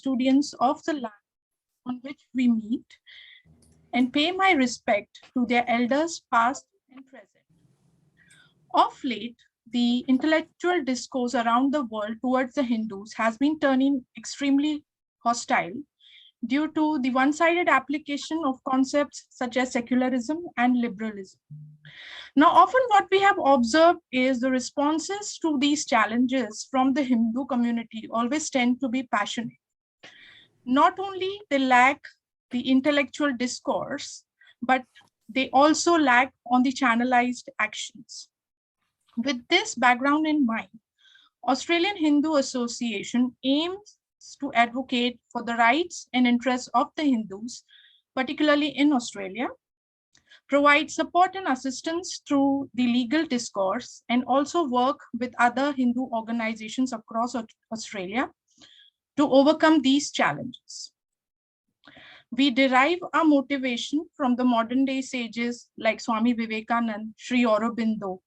custodians of the land on which we meet and pay my respect to their elders past and present. Of late, the intellectual discourse around the world towards the Hindus has been turning extremely hostile due to the one-sided application of concepts such as secularism and liberalism. Now, often what we have observed is the responses to these challenges from the Hindu community always tend to be passionate. Not only they lack the intellectual discourse, but they also lack on the channelized actions. With this background in mind, Australian Hindu Association aims to advocate for the rights and interests of the Hindus, particularly in Australia, provide support and assistance through the legal discourse, and also work with other Hindu organizations across Australia to overcome these challenges. We derive our motivation from the modern day sages like Swami Vivekananda, Sri Aurobindo,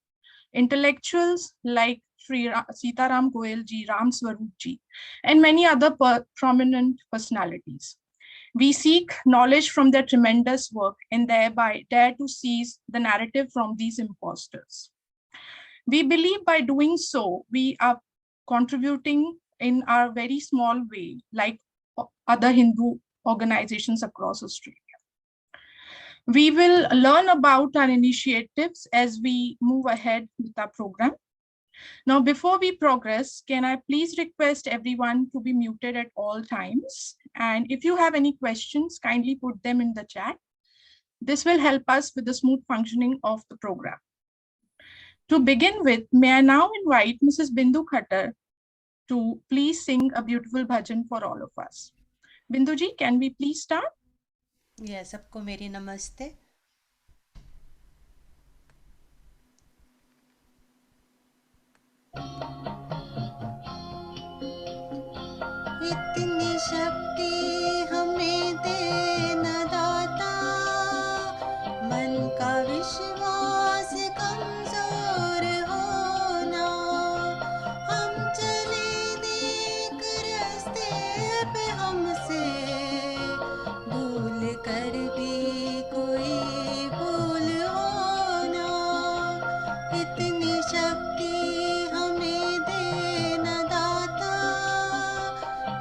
intellectuals like Sri Sitaram Goel ji, Ram Swarup ji, and many other prominent personalities. We seek knowledge from their tremendous work and thereby dare to seize the narrative from these imposters. We believe by doing so, we are contributing in our very small way, like other Hindu organizations across Australia. We will learn about our initiatives as we move ahead with our program. Now, before we progress, can I please request everyone to be muted at all times? And if you have any questions, kindly put them in the chat. This will help us with the smooth functioning of the program. To begin with, may I now invite Mrs. Bindu Khattar to please sing a beautiful bhajan for all of us. Bindu ji, can we please start? Yes, सबको मेरी नमस्ते. इतनी शक्ति हमें दे न दाता, मन का विश्वास कमजोर होना, हम चले नेक रास्ते पे हमसे भूल कर भी कोई भूल होना, इतनी शक्ति हमें दे न दाता,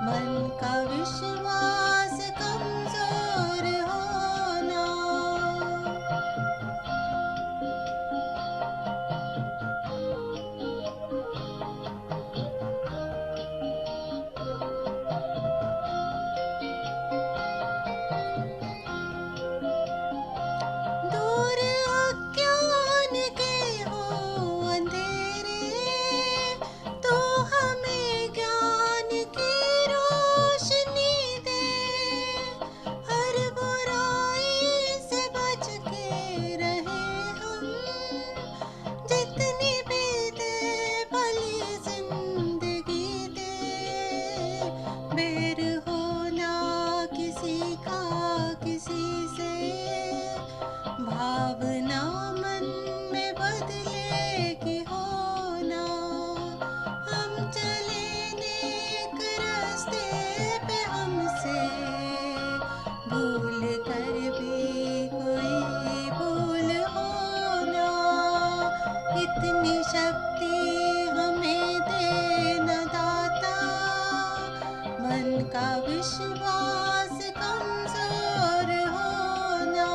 मन का विश्वास कमजोर होना. दूर अज्ञान के हो अंधेरे, तो हमें ज्ञान की रोशनी दे, हर बुराई से बच के रहे हम, जितनी भी दे भली जिंदगी दे, बेर होना किसी का किसी से, भावना मन में बदले की होना, हम चले नेक रास्ते पे हमसे भूल कर भी कोई भूल होना, इतनी शक्ति हमें दे न दाता, मन का विश्वास कमजोर होना.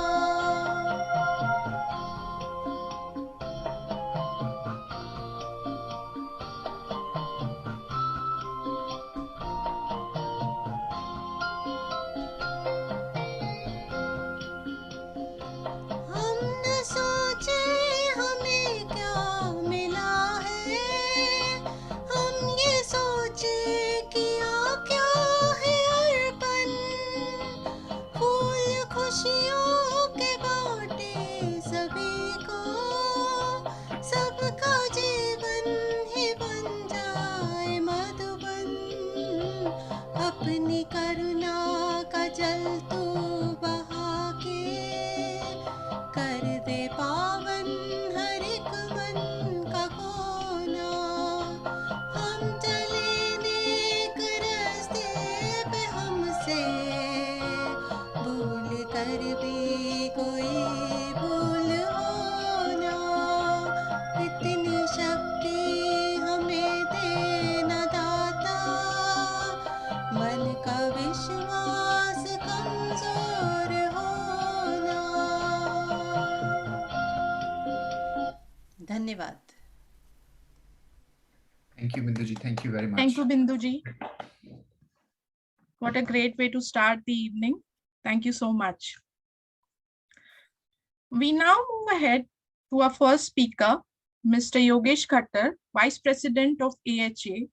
हम न सोचे हमें क्या मिला है, हम ये सोचे किया क्या है अर्पण, फूल खुशियों के बांटे सभी को, सबका जीवन ही बन जाए मधुबन, अपनी करुणा का जल तू बहा के, कर दे पावन हर एक मन का कोना, हम चले नेक रास्ते पे Thank you, Bindu ji. Thank you very much. Thank you, Bindu ji. What a great way to start the evening. Thank you so much. We now move ahead to our first speaker, Mr. Yogesh Khattar, Vice President of AHA,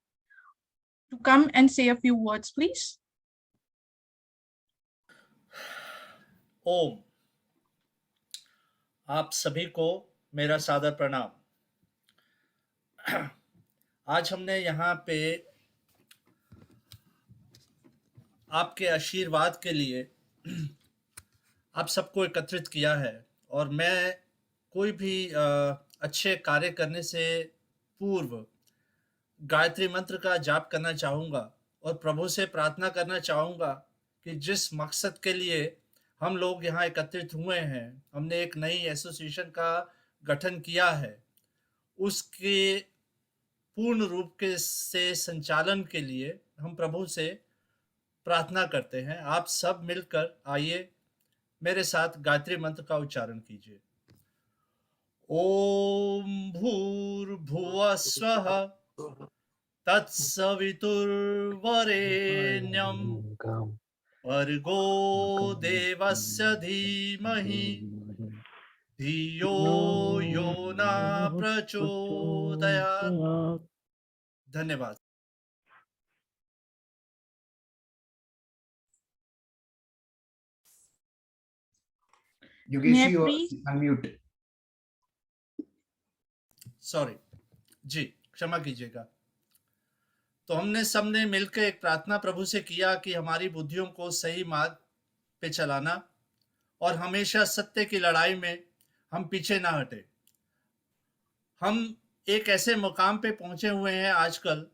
to come and say a few words, please. ओम। आप सभी को मेरा सादर प्रणाम। आज हमने यहाँ पे आपके आशीर्वाद के लिए आप सबको एकत्रित किया है और मैं कोई भी अच्छे कार्य करने से पूर्व गायत्री मंत्र का जाप करना चाहूँगा और प्रभु से प्रार्थना करना चाहूँगा कि जिस मकसद के लिए हम लोग यहाँ एकत्रित हुए हैं, हमने एक नई एसोसिएशन का गठन किया है, उसके पूर्ण रूप के से संचालन के लिए हम प्रभु से प्रार्थना करते हैं। आप सब मिलकर आइए मेरे साथ गायत्री मंत्र का उच्चारण कीजिए। ओम भूर्भुवः स्वः तत्सवितुर्वरेण्यं भर्गो देवस्य धीमहि धियो यो न प्रचोदयात्। धन्यवाद। Yogesh, you unmute. सॉरी जी, क्षमा कीजिएगा। तो हमने सबने मिलकर एक प्रार्थना प्रभु से किया कि हमारी बुद्धियों को सही मार्ग पे चलाना और हमेशा सत्य की लड़ाई में हम पीछे ना हटे। हम एक ऐसे मुकाम पे पहुंचे हुए हैं आजकल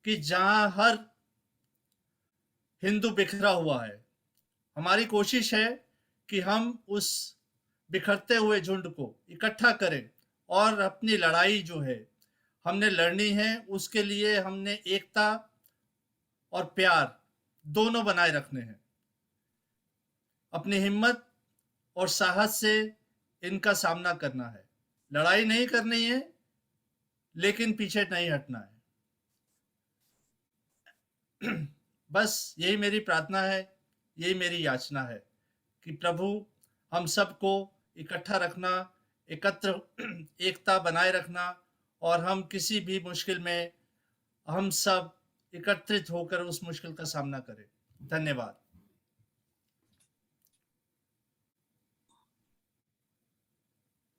कि जहां हर हिंदू बिखरा हुआ है। हमारी कोशिश है कि हम उस बिखरते हुए झुंड को इकट्ठा करें और अपनी लड़ाई जो है हमने लड़नी है, उसके लिए हमने एकता और प्यार दोनों बनाए रखने हैं। अपनी हिम्मत और साहस से इनका सामना करना है। लड़ाई नहीं करनी है, लेकिन पीछे नहीं हटना है। बस यही मेरी प्रार्थना है, यही मेरी याचना है कि प्रभु हम सबको इकट्ठा रखना, एकत्र एकता बनाए रखना और हम किसी भी मुश्किल में हम सब एकत्रित होकर उस मुश्किल का सामना करें। धन्यवाद।